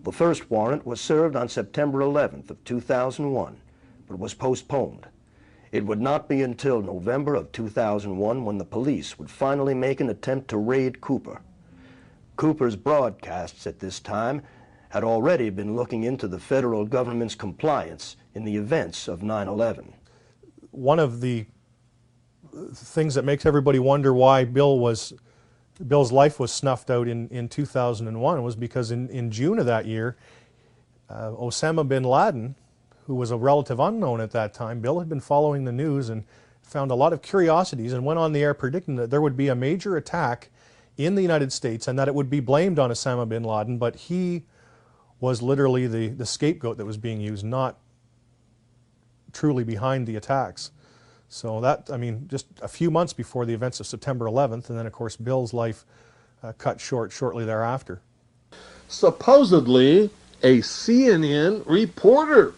The first warrant was served on September 11th of 2001, but was postponed. It would not be until November of 2001 when the police would finally make an attempt to raid Cooper. Cooper's broadcasts at this time had already been looking into the federal government's compliance in the events of 9/11. One of the things that makes everybody wonder why Bill's life was snuffed out in 2001 was because in June of that year, Osama bin Laden, who was a relative unknown at that time, Bill had been following the news and found a lot of curiosities and went on the air predicting that there would be a major attack in the United States and that it would be blamed on Osama bin Laden, but he was literally the scapegoat that was being used, not truly behind the attacks. So that, I mean, just a few months before the events of September 11th, and then of course Bill's life cut short shortly thereafter. Supposedly, a CNN reporter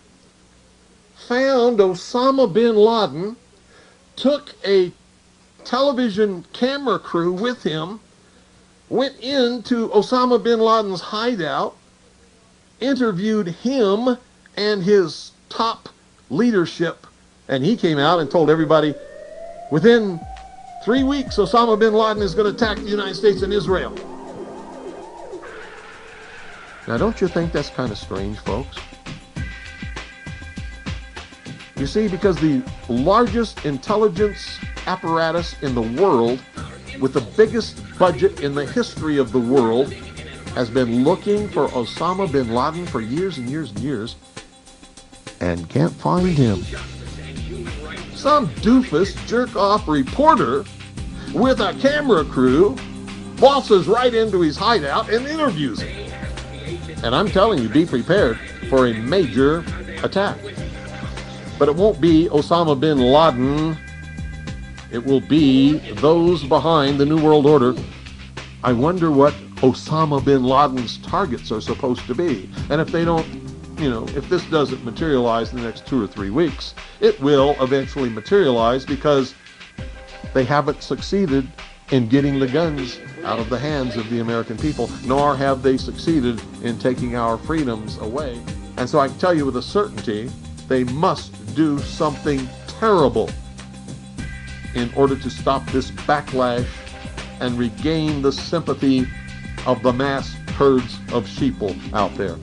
found Osama bin Laden, took a television camera crew with him, went into Osama bin Laden's hideout, interviewed him and his top leadership, and he came out and told everybody, within 3 weeks, Osama bin Laden is going to attack the United States and Israel. Now, don't you think that's kind of strange, folks? You see, because the largest intelligence apparatus in the world, with the biggest budget in the history of the world, has been looking for Osama bin Laden for years and years and years, and can't find him. Some doofus jerk-off reporter with a camera crew waltzes right into his hideout and interviews him. And I'm telling you, be prepared for a major attack. But it won't be Osama bin Laden. It will be those behind the New World Order. I wonder what Osama bin Laden's targets are supposed to be. And if they don't, if this doesn't materialize in the next 2 or 3 weeks, it will eventually materialize because they haven't succeeded in getting the guns out of the hands of the American people, nor have they succeeded in taking our freedoms away. And so I can tell you with a certainty, they must do something terrible in order to stop this backlash and regain the sympathy of the mass herds of sheeple out there.